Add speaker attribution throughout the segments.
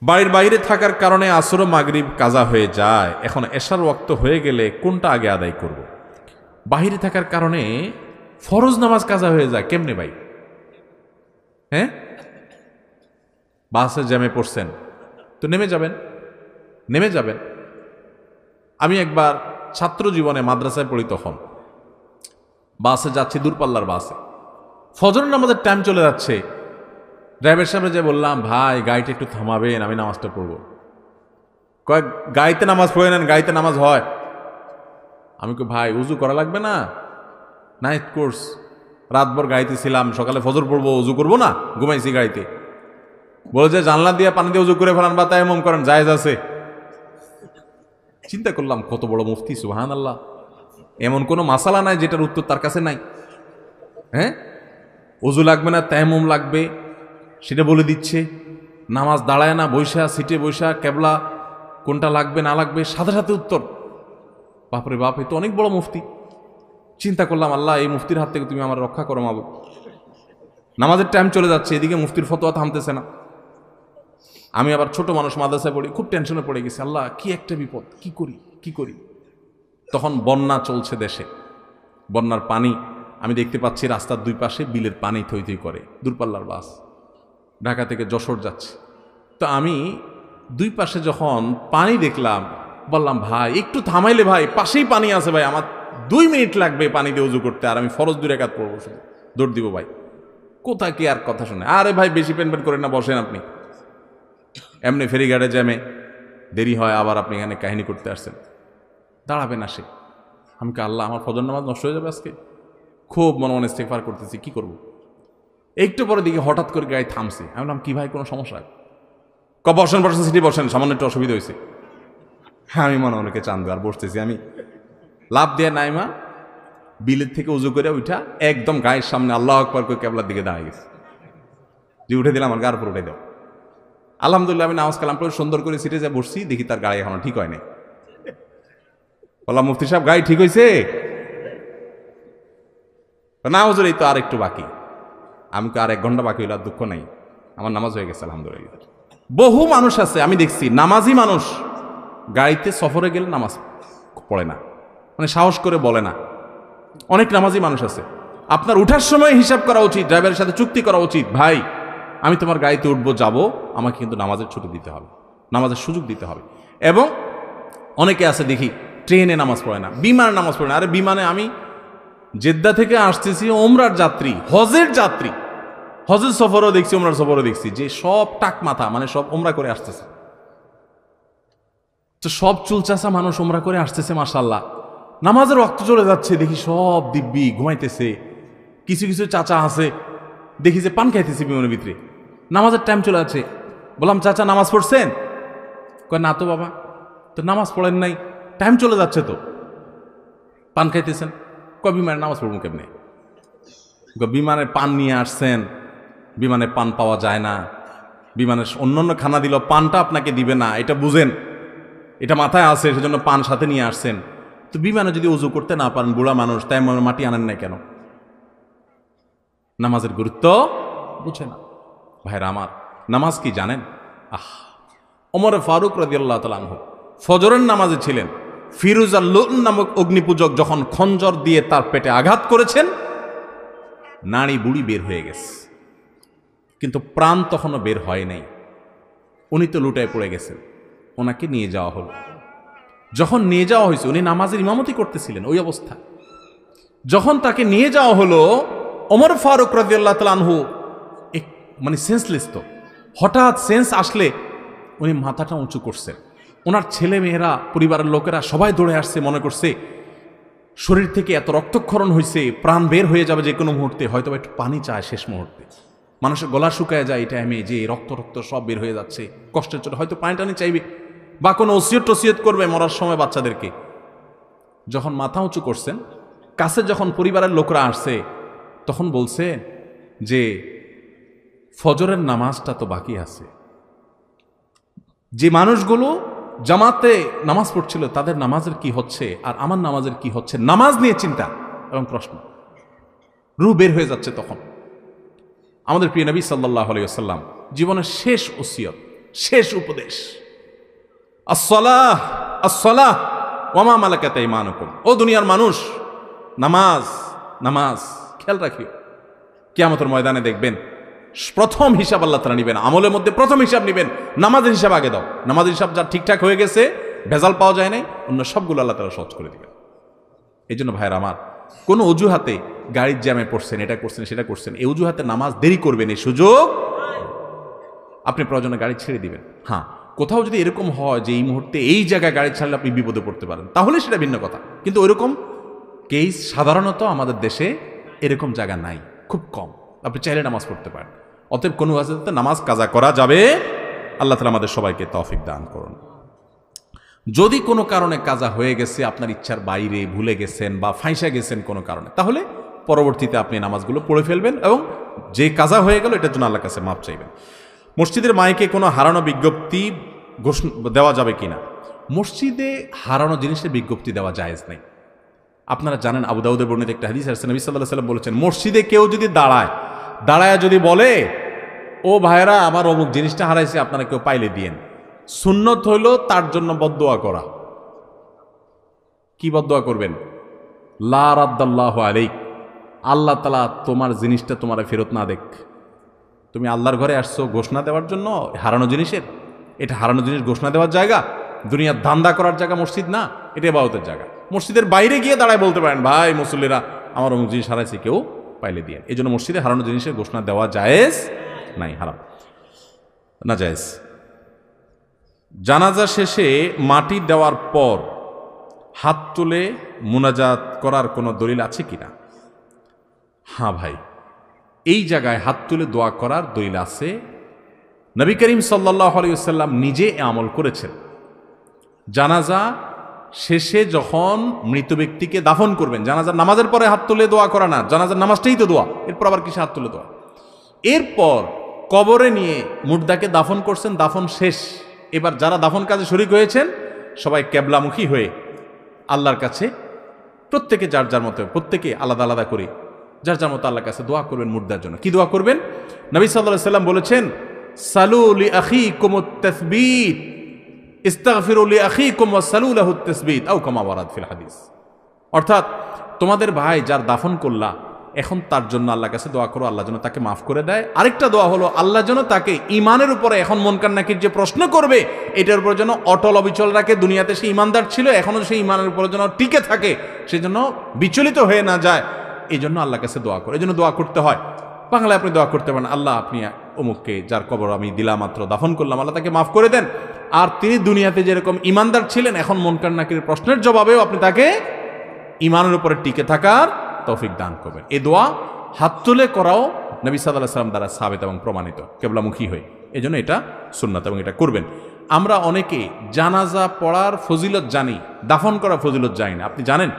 Speaker 1: বাড়ির বাইরে থাকার কারণে আসর মাগরিব কাজা হয়ে যায়, এখন এশার ওয়াক্ত হয়ে গেলে কোনটা আগে আদায় করব? বাহিরে থাকার কারণে ফরজ নামাজ কাজা হয়ে যায় কেমনে ভাই? হ্যাঁ, বাসে জ্যামে পড়ছেন তো নেমে যাবেন। আমি একবার ছাত্র জীবনে মাদ্রাসায় পড়ি, তখন বাসে যাচ্ছি, দূরপাল্লার বাসে, ফজরের নামাজের টাইম চলে যাচ্ছে। ড্রাইভার সাহেব যে বললাম, ভাই গাড়িটা একটু থামাবেন, আমি নামাজটা পড়বো। কয়েক গাড়িতে নামাজ পড়ে নেন, গাড়িতে নামাজ হয়। আমি কই ভাই উজু করা লাগবে না? নাইট কোর্স, রাতভর গাড়িতে ছিলাম, সকালে ফজর পড়বো, উজু করবো না? ঘুমাইছি গাড়িতে। বলে যে জানলা দিয়ে পানি দিয়ে উজু করে ফেলান বা তায়াম্মুম করেন, জায়েজ আছে। চিন্তা করলাম কত বড় মুফতি, সুবহানাল্লাহ। এমন কোনো মাসালা নাই যেটার উত্তর তার কাছে নাই। হ্যাঁ, উজু লাগবে না তায়াম্মুম লাগবে সেটা বলে দিচ্ছে। নামাজ দাঁড়ায় না, বৈশা সিটে বৈশা কেবলা কোনটা লাগবে না লাগবে সাথে সাথে উত্তর। বাপরে বাপ, এ তো অনেক বড় মুফতি। চিন্তা করলাম, আল্লাহ এই মুফতির হাত থেকে তুমি আমার রক্ষা করো মাবুদ। নামাজের টাইম চলে যাচ্ছে, এদিকে মুফতির ফতোয়া থামতেছে না। আমি আবার ছোট মানুষ, মাদ্রাসায় পড়ি, খুব টেনশনে পড়ে গেছি। আল্লাহ কি একটা বিপদ, কি করি। তখন বন্যা চলছে দেশে, বন্যার পানি আমি দেখতে পাচ্ছি রাস্তার দুই পাশে বিলের পানি থই থই করে। দূরপাল্লার বাস ঢাকা থেকে যশোর যাচ্ছে। তো আমি দুই পাশে যখন পানি দেখলাম, বললাম ভাই একটু থামাইলে, ভাই পাশেই পানি আছে ভাই, আমার 2 মিনিট লাগবে পানি দিয়ে উজু করতে, আর আমি ফরজ 2 রাকাত পড়বো, শুধু দৌড় দিব ভাই। কোথায় কি আর কথা শুনে, আরে ভাই বেশি পেন করেন না, বসেন আপনি। এমনি ফেরিঘাটে জ্যামে দেরি হয়, আবার আপনি এখানে কাহিনী করতে আসছেন, দাঁড়াবেন আসে। আমি কে আল্লাহ, আমার ফজর নামাজ নষ্ট হয়ে যাবে আজকে। খুব মনে মনে ইস্তেগফার করতেছি, কি করব। একটু পরে দিকে হঠাৎ করে গাড়ি থামছে। আমি বললাম কি ভাই, কোনো সমস্যা? বসেন সিটি বসেন, সামান্য একটু অসুবিধা হয়েছে। হ্যাঁ, আমি মনে অনেকে চান্দু আর বসতেছি। আমি লাভ দিয়ে নাইমা বিলের থেকে উজু করে উঠা একদম গায়ের সামনে আল্লাহ আকবার করে কেবলার দিকে দাঁড়িয়ে গেছে। যে উঠে দিলাম, আমার গার উপর উঠে দাও। আলহামদুলিল্লাহ আমি নামাজ কালাম করে সুন্দর করে সিটে যা বসছি, দেখি তার গাড়ি এখনো ঠিক হয় নাই। বললাম মুফতি সাহেব গাড়ি ঠিক হয়েছে? না হুজুর, এই তো আর একটু বাকি। আমি তো আর 1 ঘন্টা বাকি হইলে আর দুঃখ নাই, আমার নামাজ হয়ে গেছে আলহামদুলিল্লাহ। বহু মানুষ আছে আমি দেখছি, নামাজি মানুষ গাড়িতে সফরে গেলে নামাজ পড়ে না, মানে সাহস করে বলে না। অনেক নামাজি মানুষ আছে। আপনার উঠার সময় হিসাব করা উচিত, ড্রাইভারের সাথে চুক্তি করা উচিত, ভাই আমি তোমার গাড়িতে উঠবো, যাবো, আমাকে কিন্তু নামাজের ছুটি দিতে হবে, নামাজের সুযোগ দিতে হবে। এবং অনেকে আছে দেখি ট্রেনে নামাজ পড়ে না, বিমানে নামাজ পড়ে না। আরে বিমানে আমি জেদ্দা থেকে আসতেছি, ওমরার যাত্রী, হজের যাত্রী, হজের সফরও দেখছি, ওমরার সফরও দেখছি, যে সব টাক মাথা, মানে সব ওমরা করে আসতেছে। তো সব চুলচাচা মানুষ ওমরা করে আসতেছে, মাশাআল্লাহ। নামাজের রক্ত চলে যাচ্ছে, দেখি সব দিব্যি ঘুমাইতেছে। কিছু কিছু চাচা আছে দেখি যে পান খাইতেছে বিমানের ভিতরে। নামাজের টাইম চলে যাচ্ছে। বললাম চাচা নামাজ পড়ছেন? কয় না তো বাবা। তো নামাজ পড়েন নাই? টাইম চলে যাচ্ছে তো, পান খাইতেছেন। কয় বিমানের নামাজ পড়বো কেমনে? বিমানের পান নিয়ে আসছেন, বিমানে পান পাওয়া যায় না, বিমানের অন্যান্য খানা দিল, পানটা আপনাকে দিবে না, এটা বুঝেন, এটা মাথায় আছে, সেজন্য পান সাথে নিয়ে আসছেন। তো বিমানে যদি উজু করতে না পারেন, বুড়া মানুষ, তাই মাটি আনেন নাই কেন? নামাজের গুরুত্ব বুঝে না। ভাইরা আমার, নামাজ কি জানেন? ওমর ফারুক রাদিয়াল্লাহু তাআলা আনহু ফজরের নামাজে ছিলেন। ফিরোজ আল-লুন নামক অগ্নিপূজক যখন খঞ্জর দিয়ে তার পেটে আঘাত করেছেন, নাড়ি বুড়ি বের হয়ে গেছে, কিন্তু প্রাণ তখনও বের হয় নাই। উনি তো লুটায় পড়ে গেছেন। ওনাকে নিয়ে যাওয়া হলো। যখন নিয়ে যাওয়া হয়েছে, উনি নামাজের ইমামতি করতেছিলেন ওই অবস্থা। যখন তাকে নিয়ে যাওয়া হলো, ওমর ফারুক রাদিয়াল্লাহু তাআলা আনহু মানে সেন্সলেস। তো হঠাৎ সেন্স আসলে উনি মাথাটা উঁচু করছেন। ওনার ছেলে মেয়েরা, পরিবারের লোকেরা সবাই দৌড়ে আসছে, মনে করছে শরীর থেকে এত রক্তক্ষরণ হয়েছে, প্রাণ বের হয়ে যাবে যে কোনো মুহূর্তে, হয়তো একটু পানি চায় শেষ মুহূর্তে। মানুষের গলা শুকায় যায় এই টাইমে, যে রক্ত সব বের হয়ে যাচ্ছে, কষ্টের চোটে হয়তো পানি টানি চাইবে, বা কোনো ওসিয়ত করবে মরার সময় বাচ্চাদেরকে। যখন মাথা উঁচু করছেন, কাছে যখন পরিবারের লোকরা আসছে, তখন বলছে যে ফজরের নামাজটা তো বাকি আছে। যে মানুষগুলো জামাতে নামাজ পড়ছিল তাদের নামাজের কি হচ্ছে আর আমার নামাজের কি হচ্ছে, নামাজ নিয়ে চিন্তা এবং প্রশ্ন, রূহ বের হয়ে যাচ্ছে। তখন আমাদের প্রিয় নবী সাল্লাল্লাহু আলাইহি ওয়াসাল্লাম জীবনের শেষ ওসিয়ত, শেষ উপদেশ, আসসালাহ আসসালাহ ওয়া মা মালাকাত আইমানুকুম। ও দুনিয়ার মানুষ, নামাজ নামাজ খেয়াল রাখিও। কিয়ামতের ময়দানে দেখবেন প্রথম হিসাব আল্লাহ তাআলা নিবেন, আমলের মধ্যে প্রথম হিসাব নিবেন, নামাজের হিসাব আগে দাও। নামাজের হিসাব যা ঠিকঠাক হয়ে গেছে, ভেজাল পাওয়া যায় নাই, অন্য সবগুলো আল্লাহ তাআলা সহজ করে দিবেন। এই জন্য ভাইয়ের আমার, কোনো অজুহাতে গাড়ির জ্যামে পড়ছেন, এটা করছেন সেটা করছেন, এই অজুহাতে নামাজ দেরি করবেন, এই সুযোগ আপনি প্রয়োজনে গাড়ি ছেড়ে দিবেন। হ্যাঁ, কোথাও যদি এরকম হয় যে এই মুহূর্তে এই জায়গায় গাড়ি ছাড়লে আপনি বিপদে পড়তে পারেন, তাহলে সেটা ভিন্ন কথা। কিন্তু ওইরকম কেস সাধারণত আমাদের দেশে এরকম জায়গা নাই, খুব কম। আপনি চাইলে নামাজ পড়তে পারেন। অতএব কোনো ওয়াজিবে নামাজ কাজা করা যাবে। আল্লাহ তাআলা আমাদের সবাইকে তৌফিক দান করুন। যদি কোনো কারণে কাজা হয়ে গেছে, আপনার ইচ্ছার বাইরে ভুলে গেছেন বা ফাঁসা গেছেন কোনো কারণে, তাহলে পরবর্তীতে আপনি নামাজগুলো পড়ে ফেলবেন এবং যে কাজা হয়ে গেল এটার জন্য আল্লাহর কাছে মাপ চাইবেন। মসজিদের মাইকে কোনো হারানো বিজ্ঞপ্তি দেওয়া যাবে কিনা? মসজিদে হারানো জিনিসের বিজ্ঞপ্তি দেওয়া জায়েজ নাই। আপনারা জানেন, আবু দাউদের বর্ণিত একটা হাদিস আছে, নবী সাল্লাল্লাহু আলাইহি ওয়াসাল্লাম বলেছেন, মসজিদে কেউ যদি দাঁড়ায় যদি বলে, ও ভাইরা আমার অমুক জিনিসটা হারাইছে, আপনারা কেউ পাইলে দিয়েন। সুন্নত হইল তার জন্য বদদুয়া করা। কি বদদুয়া করবেন? লা রাদ্দাল্লাহু আলাইক, আল্লাহ তাআলা তোমার জিনিসটা তোমার ফেরত না দেখ। তুমি আল্লাহর ঘরে আসছো ঘোষণা দেওয়ার জন্য হারানো জিনিসের, এটা হারানো জিনিস ঘোষণা দেওয়ার জায়গা, দুনিয়ার ধান্দা করার জায়গা মসজিদ না, এটা ইবাদতের জায়গা। মসজিদের বাইরে গিয়ে দাঁড়ায় বলতে পারেন, ভাই মুসল্লিরা আমার অমুক জিনিস হারাইছে, কেউ পাইলে দিয়ে। এই জন্য মসজিদে হারানো জিনিসের ঘোষণা দেওয়া জায়েজ নাই, হারাম না, জায়েজ। জানাজা শেষে মাটি দেওয়ার পর হাত তুলে মুনাজাত করার কোনো দলিল আছে কিনা? হ্যাঁ ভাই, এই জায়গায় হাত তুলে দোয়া করার দলিল আছে। নবী করিম সাল্লাল্লাহু আলাইহি ওয়াসাল্লাম নিজে এ আমল করেছেন। জানাজা শেষে যখন মৃত ব্যক্তিকে দাফন করবেন, জানাজার নামাজের পরে হাত তুলে দোয়া করা না, জানাজার নামাজটাই তো দোয়া, এরপর আবার কিসে হাত তুলে দোয়া? এরপর কবরে নিয়ে মুর্দাকে দাফন করছেন, দাফন শেষ। এবার যারা দাফন কাজে শরীক হয়েছেন সবাই কেবলামুখী হয়ে আল্লাহর কাছে প্রত্যেকে যার যার মতো, প্রত্যেকে আলাদা আলাদা করে যার যার মতো আল্লাহর কাছে দোয়া করবেন মুর্দার জন্য। কি দোয়া করবেন? নবী সাল্লাল্লাহু আলাইহি ওয়াসাল্লাম বলেছেন, সালু লি আখিকুমুত তাসবীত, ইস্তাগফিরু লি আখিকুম ওয়াসালু লাহুত তাসবীত, আও কামা ওয়ারাদ ফিল হাদিস। অর্থাৎ তোমাদের ভাই যার দাফন করলা, এখন তার জন্য আল্লাহর কাছে দোয়া করো, আল্লাহ যেন তাকে মাফ করে দেয়। আরেকটা দোয়া হলো, আল্লাহ যেন তাকে ইমানের উপরে, এখন মুনকার নাকির যে প্রশ্ন করবে এটার উপর যেন অটল অবিচল রাখে। দুনিয়াতে সে ইমানদার ছিল, এখনো সেই ইমানের উপরে যেন টিকে থাকে, সে যেন বিচলিত হয়ে না যায়, এই জন্য আল্লাহর কাছে দোয়া করে। এই জন্য দোয়া করতে হয়। বাংলায় আপনি দোয়া করতে পারেন, আল্লাহ আপনি অমুককে যার কবর আমি দিলাম মাত্র দাফন করলাম, আল্লাহ তাকে মাফ করে দেন। আর তিনি দুনিয়াতে যেরকম ইমানদার ছিলেন, এখন মুনকার নাকির প্রশ্নের জবাবেও আপনি তাকে ইমানের উপরে টিকে থাকার তৌফিক দান করবেন। এই দোয়া হাত তুলে করাও নবী সাল্লাল্লাহু আলাইহি ওয়াসাল্লাম দ্বারা সাবিত এবং প্রমাণিত, কেবলামুখী হয়ে। এই জন্য এটা সুন্নাত এবং এটা করবেন। আমরা অনেকে জানাজা পড়ার ফজিলত জানি, দাফন করার ফজিলত জানি না। আপনি জানেন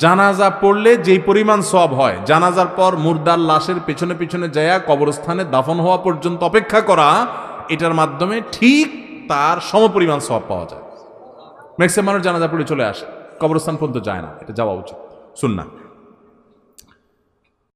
Speaker 1: জানাজা পড়লে যেই পরিমাণ সওয়াব হয়, জানাজার পর মুর্দার লাশের পেছনে পেছনে যায়া কবরস্থানে দাফন হওয়া পর্যন্ত অপেক্ষা করা, এটার মাধ্যমে ঠিক তার সমপরিমাণ সওয়াব পাওয়া যায়। ম্যাক্সিমাম মানুষ জানাজা পড়ে চলে আসে, কবরস্থান পর্যন্ত যায় না। এটা যাওয়া উচিত, সুন্নাহ।